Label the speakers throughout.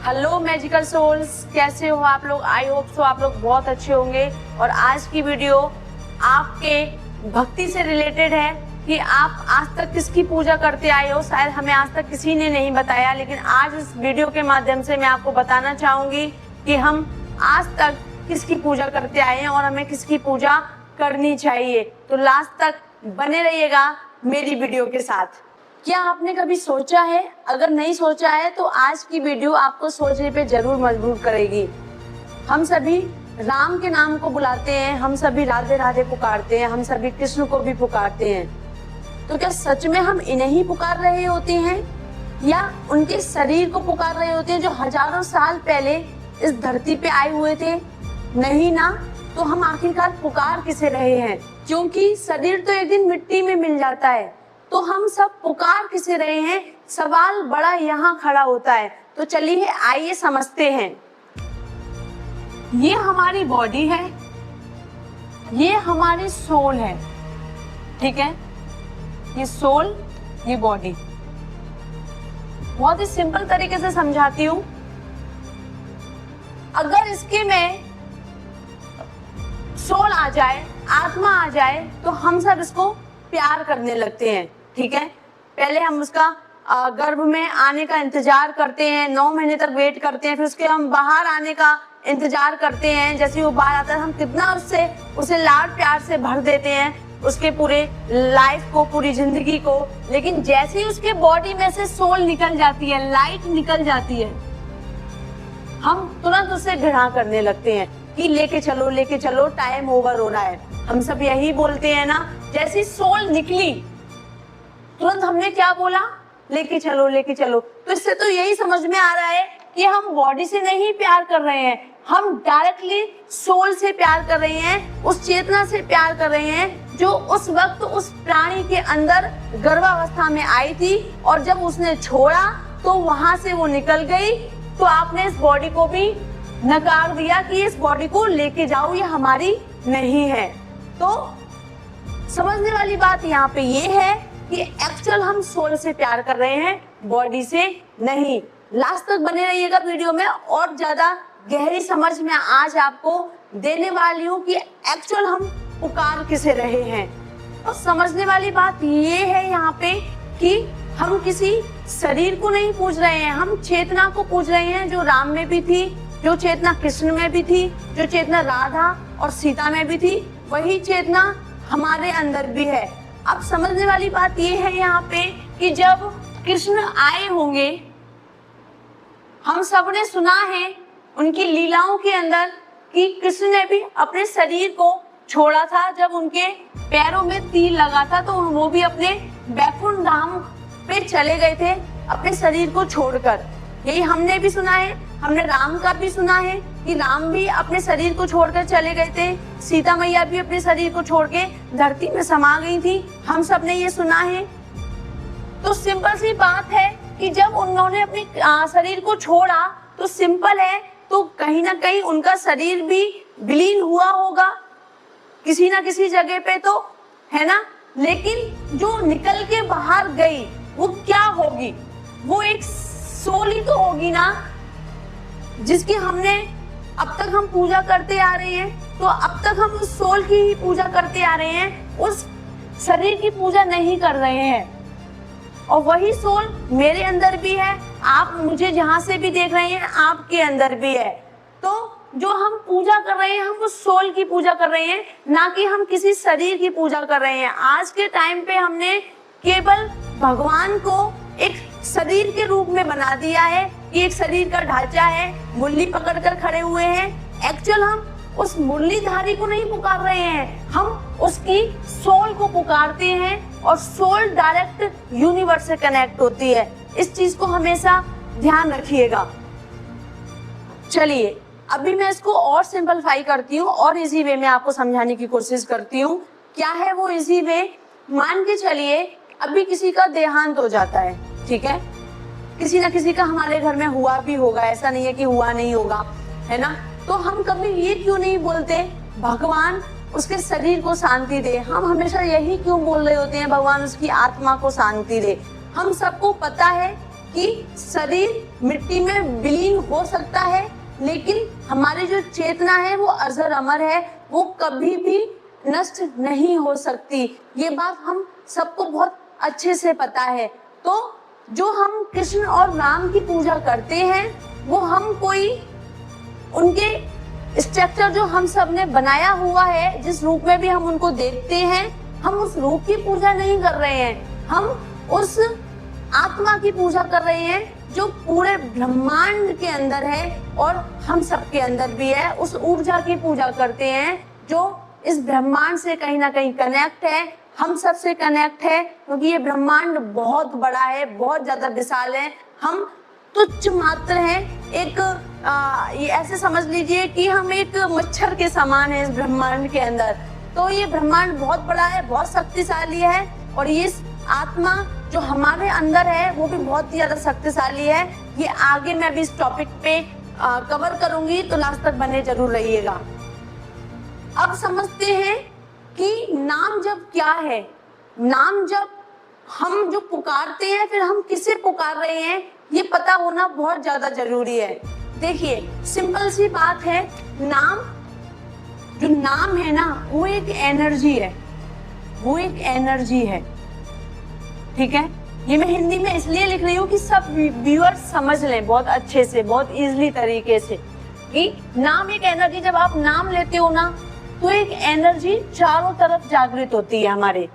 Speaker 1: Hello magical souls, कैसे हो आप लोग? आई होप सो आप लोग बहुत अच्छे होंगे। और आज की वीडियो आपके भक्ति से रिलेटेड है कि आप आज तक किसकी पूजा करते आए हो। शायद हमें आज तक किसी ने नहीं बताया, लेकिन आज इस वीडियो के माध्यम से मैं आपको बताना चाहूंगी कि हम आज तक किसकी पूजा करते आए हैं और हमें किसकी पूजा करनी चाहिए। तो लास्ट तक बने रहिएगा मेरी वीडियो के साथ। क्या आपने कभी सोचा है? अगर नहीं सोचा है तो आज की वीडियो आपको सोचने पे जरूर मजबूर करेगी। हम सभी राम के नाम को बुलाते हैं, हम सभी राधे राधे पुकारते हैं, हम सभी कृष्ण को भी पुकारते हैं। तो क्या सच में हम इन्हें ही पुकार रहे होते हैं या उनके शरीर को पुकार रहे होते हैं जो हजारों साल पहले इस धरती पे आए हुए थे? नहीं ना। तो हम आखिरकार पुकार किसे रहे हैं? क्योंकि शरीर तो एक दिन मिट्टी में मिल जाता है, तो हम सब पुकार किसे रहे हैं? सवाल बड़ा यहाँ खड़ा होता है। तो चलिए आइए समझते हैं। ये हमारी बॉडी है, ये हमारी सोल है, ठीक है? ये सोल, ये बॉडी। बहुत ही सिंपल तरीके से समझाती हूँ। अगर इसके में सोल आ जाए, आत्मा आ जाए, तो हम सब इसको प्यार करने लगते हैं, ठीक है? पहले हम उसका गर्भ में आने का इंतजार करते हैं, 9 महीने तक वेट करते हैं, फिर उसके हम बाहर आने का इंतजार करते हैं। जैसे वो बाहर आता है हम कितना उसे लाड प्यार से भर देते हैं, उसके पूरे लाइफ को, पूरी जिंदगी को। लेकिन जैसे ही उसके बॉडी में से सोल निकल जाती है, लाइट निकल जाती है, हम तुरंत उससे घृणा करने लगते हैं कि लेके चलो, टाइम ओवर हो रहा है। हम सब यही बोलते हैं ना। जैसी सोल निकली तुरंत हमने क्या बोला? लेके चलो। तो इससे तो यही समझ में आ रहा है कि हम बॉडी से नहीं प्यार कर रहे हैं, हम डायरेक्टली सोल से प्यार कर रहे हैं, उस चेतना से प्यार कर रहे हैं जो उस वक्त उस प्राणी के अंदर गर्भावस्था में आई थी, और जब उसने छोड़ा तो वहां से वो निकल गई। तो आपने इस बॉडी को भी नकार दिया कि इस बॉडी को लेके जाओ, ये हमारी नहीं है। तो समझने वाली बात यहाँ पे ये है कि एक्चुअल हम सोल से प्यार कर रहे हैं, बॉडी से नहीं। लास्ट तक बने रहिएगा वीडियो में, और ज्यादा गहरी समझ में आज आपको देने वाली हूँ कि एक्चुअल हम पुकार किसे रहे हैं। और समझने वाली बात ये है यहाँ पे कि हम किसी शरीर को नहीं पूज रहे हैं, हम चेतना को पूज रहे हैं, जो राम में भी थी, जो चेतना कृष्ण में भी थी, जो चेतना राधा और सीता में भी थी, वही चेतना हमारे अंदर भी है। अब समझने वाली बात ये है यहाँ पे कि जब कृष्ण आए होंगे, हम सब ने सुना है उनकी लीलाओं के अंदर कि कृष्ण ने भी अपने शरीर को छोड़ा था। जब उनके पैरों में तीर लगा था तो वो भी अपने बैकुंठ धाम पे चले गए थे अपने शरीर को छोड़कर। यही हमने भी सुना है, हमने राम का भी सुना है कि राम भी अपने शरीर को छोड़कर चले गए थे, सीता मैया भी अपने शरीर को छोड़ के धरती में समा गई थी। हम सब ने ये सुना है। तो सिंपल सी बात है कि जब उन्होंने अपने शरीर को छोड़ा तो सिंपल है, तो कहीं ना कहीं उनका शरीर भी विलीन हुआ होगा किसी ना किसी जगह पे, तो है ना। लेकिन जो निकल के बाहर गई वो क्या होगी? वो एक सोल ही तो होगी ना, जिसकी हमने अब तक हम पूजा करते आ रहे हैं। तो अब तक हम उस सोल की ही पूजा करते आ रहे हैं, उस शरीर की पूजा नहीं कर रहे हैं। और वही सोल मेरे अंदर भी है, आप मुझे जहां से भी देख रहे हैं आपके अंदर भी है। तो जो हम पूजा कर रहे हैं, हम उस सोल की पूजा कर रहे हैं, ना कि हम किसी शरीर की पूजा कर रहे हैं। आज के टाइम पे हमने केवल भगवान को एक शरीर के रूप में बना दिया है कि एक शरीर का ढांचा है, मुरली पकड़कर खड़े हुए हैं। एक्चुअल हम उस मुरलीधारी को नहीं पुकार रहे हैं, हम उसकी सोल को पुकारते हैं, और सोल डायरेक्ट यूनिवर्स से कनेक्ट होती है। इस चीज को हमेशा ध्यान रखिएगा। चलिए अभी मैं इसको और सिंपलीफाई करती हूँ और इजी वे में आपको समझाने की कोशिश करती हूँ। क्या है वो इजी वे? मान के चलिए अभी किसी का देहांत हो जाता है, ठीक है? किसी ना किसी का हमारे घर में हुआ भी होगा, ऐसा नहीं है कि हुआ नहीं होगा, है ना। तो हम कभी ये क्यों नहीं बोलते भगवान उसके शरीर को शांति दे? हम हमेशा यही क्यों बोल रहे होते हैं भगवान उसकी आत्मा को शांति दे? हम सबको पता है कि शरीर मिट्टी में विलीन हो सकता है, लेकिन हमारी जो चेतना है वो अजर अमर है, वो कभी भी नष्ट नहीं हो सकती। ये बात हम सबको बहुत अच्छे से पता है। तो जो हम कृष्ण और राम की पूजा करते हैं वो हम कोई उनके स्ट्रक्चर जो हम सब ने बनाया हुआ है, जिस रूप में भी हम उनको देखते हैं, हम उस रूप की पूजा नहीं कर रहे हैं, हम उस आत्मा की पूजा कर रहे हैं जो पूरे ब्रह्मांड के अंदर है और हम सब के अंदर भी है। उस ऊर्जा की पूजा करते हैं जो इस ब्रह्मांड से कहीं ना कहीं कनेक्ट है, हम सब से कनेक्ट है, क्योंकि ये ब्रह्मांड बहुत बड़ा है, बहुत ज्यादा विशाल है। हम तुच्छ मात्र हैं, एक ये ऐसे समझ लीजिए कि हम एक मच्छर के समान है इस ब्रह्मांड के अंदर। तो ये ब्रह्मांड बहुत बड़ा है, बहुत शक्तिशाली है, और ये आत्मा जो हमारे अंदर है वो भी बहुत ही ज्यादा शक्तिशाली है। ये आगे मैं भी इस टॉपिक पे कवर करूंगी, तो लास्ट तक बने जरूर रहिएगा। अब समझते हैं कि नाम जप क्या है। नाम जप हम जो पुकारते हैं, फिर हम किसे पुकार रहे हैं ये पता होना बहुत ज्यादा जरूरी है। देखिए सिंपल सी बात है, नाम जो नाम है ना वो एक एनर्जी है, वो एक एनर्जी है, ठीक है। ये मैं हिंदी में इसलिए लिख रही हूँ कि सब व्यूअर्स समझ लें बहुत अच्छे से, बहुत इजीली तरीके से, कि नाम एक एनर्जी। जब आप नाम लेते हो ना तो एक एनर्जी चारों तरफ जागृत होती है हमारे,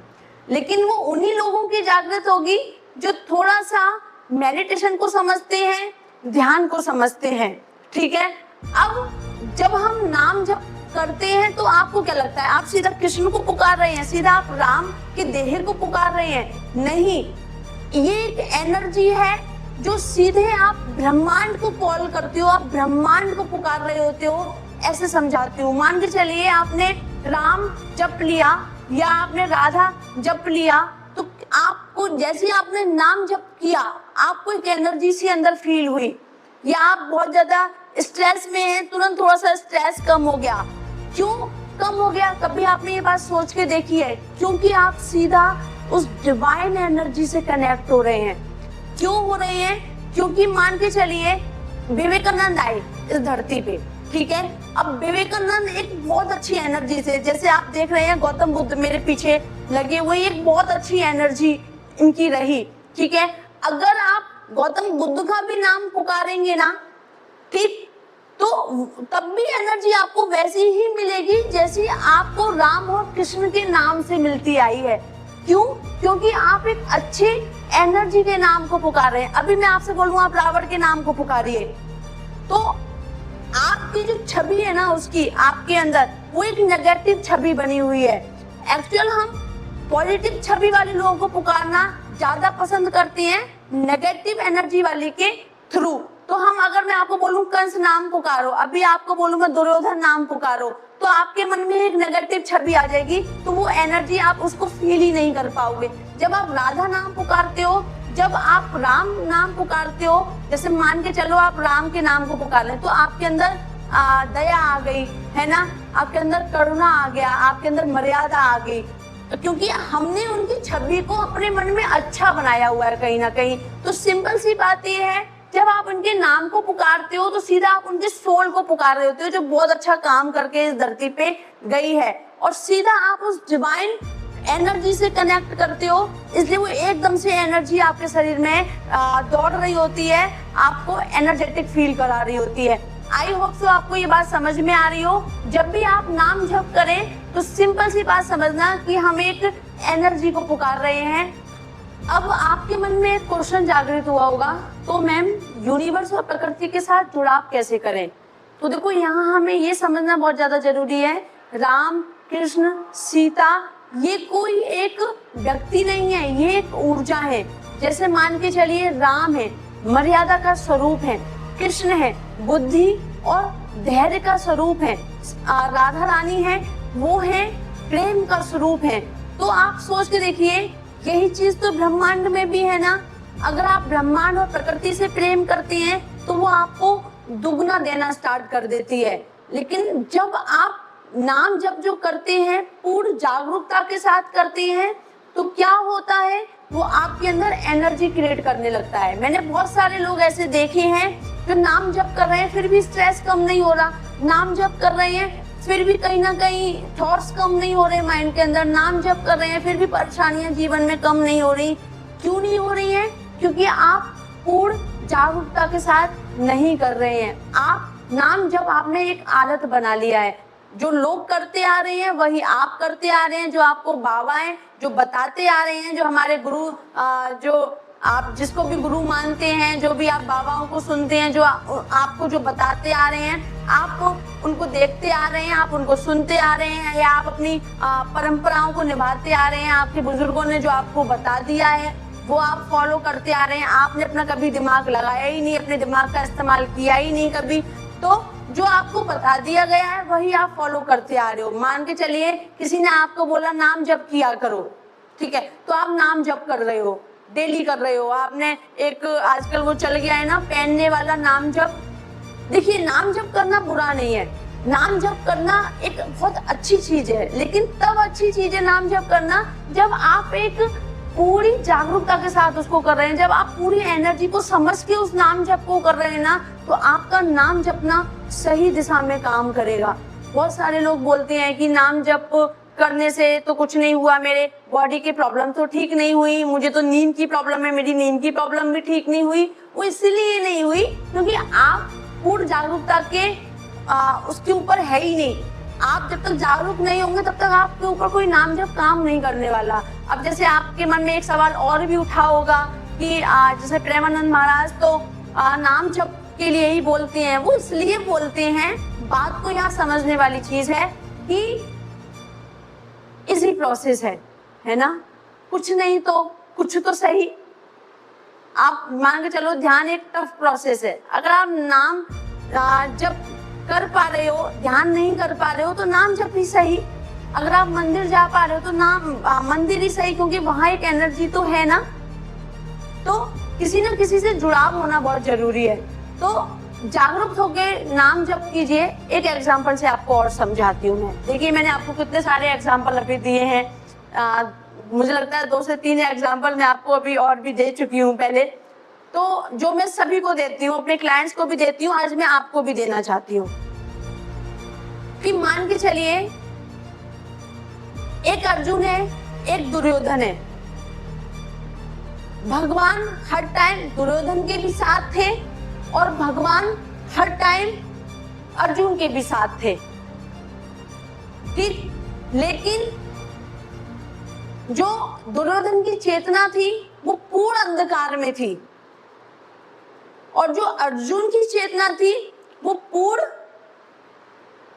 Speaker 1: लेकिन वो उन्हीं लोगों की जागृत होगी जो थोड़ा सा मेडिटेशन को समझते हैं, ध्यान को समझते हैं, ठीक है। अब जब हम नाम जब करते हैं तो आपको क्या लगता है, आप सीधा कृष्ण को पुकार रहे हैं, सीधा आप राम के देह को पुकार रहे हैं? नहीं, ये एक एनर्जी है जो सीधे आप ब्रह्मांड को कॉल करते हो, आप ब्रह्मांड को पुकार रहे होते हो। ऐसे समझाती हूँ, मान के चलिए आपने राम जप लिया या आपने राधा जप लिया, तो आपको जैसे आपने नाम जप किया आपको एक एनर्जी सी अंदर फील हुई, या आप बहुत ज्यादा स्ट्रेस में हैं, तुरंत थोड़ा सा स्ट्रेस कम हो गया। क्यों कम हो गया? कभी आपने ये बात सोच के देखी है? क्योंकि आप सीधा उस डिवाइन एनर्जी से कनेक्ट हो रहे हैं। क्यों हो रहे हैं? क्योंकि मान के चलिए विवेकानंद आए इस धरती पे, ठीक है। अब विवेकानंद एक बहुत अच्छी एनर्जी से, जैसे आप देख रहे हैं गौतम बुद्ध मेरे पीछे लगे हुए, एक बहुत अच्छी एनर्जी इनकी रही, ठीक है। अगर आप गौतम बुद्ध का भी नाम पुकारेंगे ना, ठीक, तो तब भी एनर्जी आपको वैसी ही मिलेगी जैसी आपको राम और कृष्ण के नाम से मिलती आई है। क्यों? क्योंकि आप एक अच्छे एनर्जी के नाम को पुकार रहे हैं। अभी मैं आपसे बोलूँ आप रावण के नाम को पुकारिए, तो आपकी जो छवि है ना उसकी आपके अंदर वो एक नेगेटिव छवि बनी हुई है। एक्चुअल हम पॉजिटिव छवि वाले लोगों को पुकारना ज्यादा पसंद करते हैं नेगेटिव एनर्जी वाले के थ्रू। तो हम अगर मैं आपको बोलूं कंस नाम पुकारो, अभी आपको बोलूं मैं दुर्योधन नाम पुकारो, तो आपके मन में एक नेगेटिव छवि आ जाएगी, तो वो एनर्जी आप उसको फील ही नहीं कर पाओगे। जब आप राधा नाम पुकारते हो, जब आप राम नाम पुकारते हो, जैसे मान के चलो आप राम के नाम को पुकार ले, तो आपके अंदर दया आ गई है ना, आपके अंदर करुणा आ गया, आपके अंदर मर्यादा आ गई, क्योंकि हमने उनकी छवि को अपने मन में अच्छा बनाया हुआ है कहीं ना कहीं। तो सिंपल सी बात ये है, जब आप उनके नाम को पुकारते हो तो सीधा आप उनके सोल को पुकार रहे होते हो जो बहुत अच्छा काम करके इस धरती पे गई है, और सीधा आप उस डिवाइन एनर्जी से कनेक्ट करते हो, इसलिए वो एकदम से एनर्जी आपके शरीर में दौड़ रही होती है, आपको एनर्जेटिक फील करा रही होती है। आई होप सो आपको ये बात समझ में आ रही हो। जब भी आप नाम जप करें तो सिंपल सी बात समझना कि हम एक एनर्जी को पुकार रहे हैं। अब आपके मन में एक क्वेश्चन जागृत हुआ होगा, तो मैम यूनिवर्स और प्रकृति के साथ जुड़ाव कैसे करें? तो देखो यहाँ हमें ये समझना बहुत ज्यादा जरूरी है, राम कृष्ण सीता ये कोई एक व्यक्ति नहीं है, ये एक ऊर्जा है। जैसे मान के चलिए राम है मर्यादा का स्वरूप है, कृष्ण है बुद्धि और धैर्य का स्वरूप है, राधा रानी है वो है प्रेम का स्वरूप है। तो आप सोच के देखिए यही चीज तो ब्रह्मांड में भी है ना। अगर आप ब्रह्मांड और प्रकृति से प्रेम करते हैं तो वो आपको दुगना देना स्टार्ट कर देती है। लेकिन जब आप नाम जब जो करते हैं पूर्ण जागरूकता के साथ करते हैं तो क्या होता है वो आपके अंदर एनर्जी क्रिएट करने लगता है। मैंने बहुत सारे लोग ऐसे देखे हैं जो नाम जप कर रहे हैं फिर भी स्ट्रेस कम नहीं हो रहा, नाम जप कर रहे हैं फिर भी कहीं ना कहीं थॉट्स कम नहीं हो रहे माइंड के अंदर, नाम जप कर रहे हैं फिर भी परेशानियां जीवन में कम नहीं हो रही। क्यों नहीं हो रही हैं? क्योंकि आप पूर्ण जागरूकता के साथ नहीं कर रहे हैं। आप नाम जप आपने एक आदत बना लिया है, जो लोग करते आ रहे हैं वही आप करते आ रहे हैं, जो आपको बाबा हैं जो बताते आ रहे हैं, जो हमारे गुरु जो आप जिसको भी गुरु मानते हैं, जो भी आप बाबाओं को सुनते हैं, जो आपको जो बताते आ रहे हैं, आप उनको देखते आ रहे हैं, आप उनको सुनते आ रहे हैं, या आप अपनी परंपराओं को निभाते आ रहे हैं। आपके बुजुर्गों ने जो आपको बता दिया है वो आप फॉलो करते आ रहे हैं। आपने अपना कभी दिमाग लगाया ही नहीं, अपने दिमाग का इस्तेमाल किया ही नहीं कभी, तो जो आपको बता दिया गया है वही आप फॉलो करते आ रहे हो। मान के चलिए किसी ने आपको बोला नाम जप किया करो, ठीक है, तो आप नाम जप कर रहे हो, डेली कर रहे हो। आपने एक आजकल वो चल गया है ना पहनने वाला नाम जप। देखिए, नाम जप करना बुरा नहीं है, नाम जप करना एक बहुत अच्छी चीज है, लेकिन तब अच्छी चीज है नाम जप करना जब आप एक पूरी जागरूकता के साथ उसको कर रहे हैं, जब आप पूरी एनर्जी को समझ के उस नाम जप को कर रहे हैं ना, तो आपका नाम जपना सही दिशा में काम करेगा। बहुत सारे लोग बोलते हैं कि नाम जप करने से तो कुछ नहीं हुआ, मेरे बॉडी की प्रॉब्लम तो ठीक नहीं हुई, मुझे तो नींद की प्रॉब्लम है, मेरी नींद की प्रॉब्लम भी ठीक नहीं हुई। वो इसलिए नहीं हुई क्योंकि आप पूर्ण जागरूकता के उसके ऊपर है ही नहीं। आप जब तक जागरूक नहीं होंगे तब तक आपके ऊपर कोई नाम जप काम नहीं करने वाला। अब जैसे आपके मन में एक सवाल और भी उठा होगा कि जैसे प्रेमानंद महाराज तो नाम जप के लिए ही बोलते हैं, वो इसलिए बोलते हैं। बात को यहाँ समझने वाली चीज है कि इसी प्रोसेस है ना, कुछ नहीं तो कुछ तो सही। आप मान के चलो ध्यान एक टफ प्रोसेस है, अगर आप नाम जप कर पा रहे हो, ध्यान नहीं कर पा रहे हो तो नाम जप ही सही। अगर आप मंदिर जा पा रहे हो तो नाम मंदिर ही सही, क्योंकि वहां एक एनर्जी तो है ना। तो किसी न किसी से जुड़ाव होना बहुत जरूरी है। तो जागरूक होकर नाम जप कीजिए। एक एग्जांपल से आपको और समझाती हूँ मैं। देखिए, मैंने आपको कितने सारे एग्जांपल अभी दिए हैं, मुझे लगता है 2 से 3 एग्जांपल मैं आपको अभी और भी दे चुकी हूँ पहले। तो जो मैं सभी को देती हूँ, अपने क्लाइंट्स को भी देती हूँ, आज मैं आपको भी देना चाहती हूँ कि मान के चलिए एक अर्जुन है, एक दुर्योधन है। भगवान हर टाइम दुर्योधन के भी साथ थे और भगवान हर टाइम अर्जुन के भी साथ थे, ठीक। लेकिन जो दुर्योधन की चेतना थी वो पूर्ण अंधकार में थी, और जो अर्जुन की चेतना थी वो पूर्ण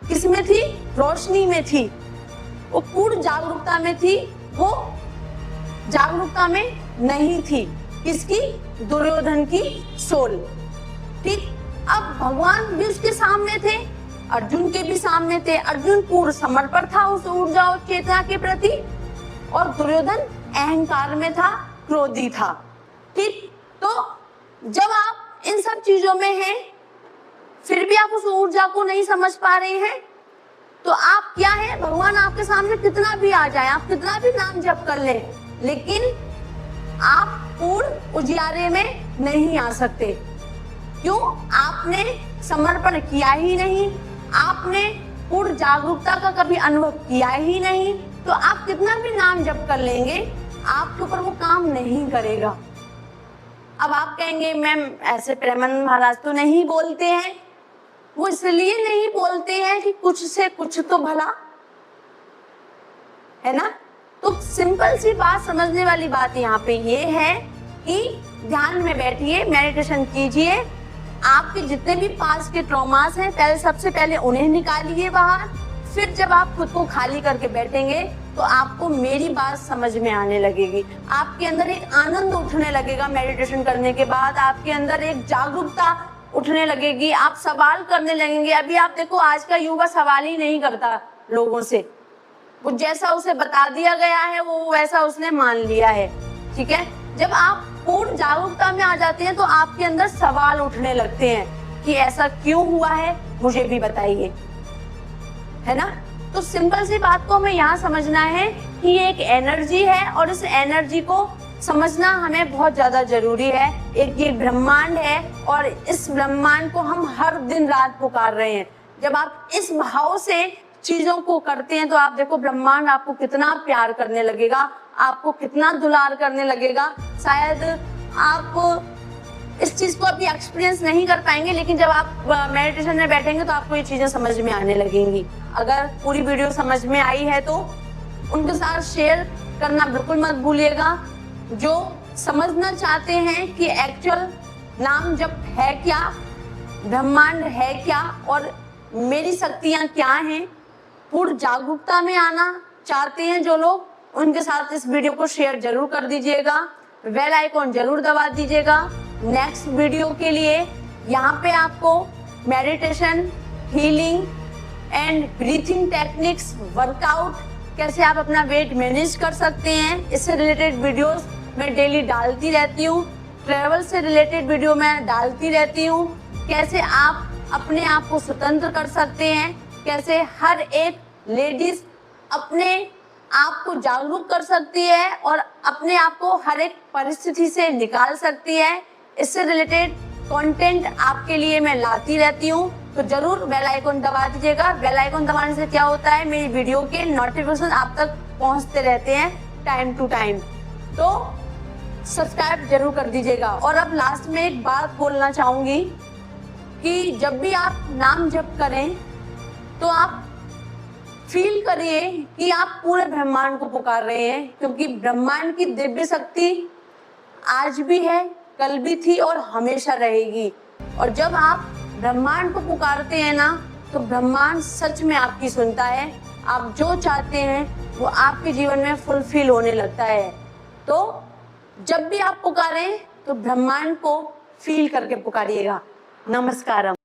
Speaker 1: किसमें थी? रोशनी में थी। वो पूर्ण जागरूकता में थी, वो जागरूकता में नहीं थी। किसकी? दुर्योधन की सोल, ठीक। अब भगवान भी उसके सामने थे, अर्जुन के भी सामने थे। अर्जुन पूर्ण समर्पण था उस ऊर्जा और चेतना के प्रति, और दुर्योधन अहंकार में था, क्रोधी था, ठीक। तो जब आप इन सब चीजों में हैं, फिर भी आप उस ऊर्जा को नहीं समझ पा रहे हैं, तो आप क्या है? भगवान आपके सामने कितना भी आ जाए, आप कितना भी नाम जप कर लें, लेकिन आप पूर्ण उजियारे में नहीं आ सकते। क्यों? आपने समर्पण किया ही नहीं, आपने पूर्ण जागरूकता का कभी अनुभव किया ही नहीं। तो आप कितना भी नाम जप कर लेंगे, आपके ऊपर वो काम नहीं करेगा। अब आप कहेंगे मैम ऐसे प्रेमानंद महाराज तो नहीं बोलते हैं। वो इसलिए नहीं बोलते हैं कि कुछ से कुछ तो भला है ना। तो सिंपल सी बात, समझने वाली बात यहाँ पे ये है कि ध्यान में बैठिए, मेडिटेशन कीजिए। आपके जितने भी पास के ट्रॉमास हैं, सबसे पहले उन्हें निकालिए बाहर। फिर जब आप खुद को खाली करके बैठेंगे तो आपको मेरी बात समझ में आने लगेगी। आपके अंदर एक आनंद उठने लगेगा। मेडिटेशन करने के बाद आपके अंदर एक जागरूकता उठने लगेगी। आप सवाल करने लगेंगे। अभी आप देखो, आज का युवा सवाल ही नहीं करता लोगों से, वो जैसा उसे बता दिया गया है वो वैसा उसने मान लिया है, ठीक है। जब आप पूर्ण जागरूकता में आ जाते हैं तो आपके अंदर सवाल उठने लगते हैं कि ऐसा क्यों हुआ है, मुझे भी बताइए, है ना। तो सिंपल सी बात को हमें यहाँ समझना है कि ये एक एनर्जी है और इस एनर्जी को समझना हमें बहुत ज्यादा जरूरी है। एक ये ब्रह्मांड है और इस ब्रह्मांड को हम हर दिन रात पुकार रहे हैं। जब आप इस भाव से चीजों को करते हैं तो आप देखो ब्रह्मांड आपको कितना प्यार करने लगेगा, आपको कितना दुलार करने लगेगा। शायद आप इस चीज को अभी एक्सपीरियंस नहीं कर पाएंगे, लेकिन जब आप मेडिटेशन में बैठेंगे तो आपको ये चीजें समझ में आने लगेंगी। अगर पूरी वीडियो समझ में आई है तो उनके साथ शेयर करना बिल्कुल मत भूलिएगा। जो समझना चाहते हैं कि एक्चुअल नाम जप है क्या, ब्रह्मांड है क्या और मेरी शक्तियां क्या हैं, पूर्ण जागरूकता में आना चाहते हैं जो लोग, उनके साथ इस वीडियो को शेयर जरूर कर दीजिएगा, बेल आइकॉन जरूर दबा दीजिएगा। नेक्स्ट वीडियो के लिए यहाँ पे आपको meditation, healing and breathing techniques, workout, कैसे आप अपना वेट मैनेज कर सकते हैं, इससे रिलेटेड वीडियोस मैं डेली डालती रहती हूँ। ट्रैवल से रिलेटेड वीडियो मैं डालती रहती हूँ। कैसे आप अपने आप को स्वतंत्र कर सकते हैं, कैसे हर एक लेडीज अपने आप को जागरूक कर सकती है और अपने आप को हर एक परिस्थिति से निकाल सकती है, इससे रिलेटेड कंटेंट आपके लिए मैं लाती रहती हूँ। तो जरूर बेल आइकन दबा दीजिएगा। बेल आइकन दबाने से क्या होता है, मेरी वीडियो के नोटिफिकेशन आप तक पहुँचते रहते हैं टाइम टू टाइम। तो सब्सक्राइब जरूर कर दीजिएगा। और अब लास्ट में एक बात बोलना चाहूंगी कि जब भी आप नाम जप करें तो आप फील करिए कि आप पूरे ब्रह्मांड को पुकार रहे हैं, क्योंकि ब्रह्मांड की दिव्य शक्ति आज भी है, कल भी थी और हमेशा रहेगी। और जब आप ब्रह्मांड को पुकारते हैं ना, तो ब्रह्मांड सच में आपकी सुनता है। आप जो चाहते हैं वो आपके जीवन में फुलफिल होने लगता है। तो जब भी आप पुकारें तो ब्रह्मांड को फील करके पुकारिएगा। नमस्कारम।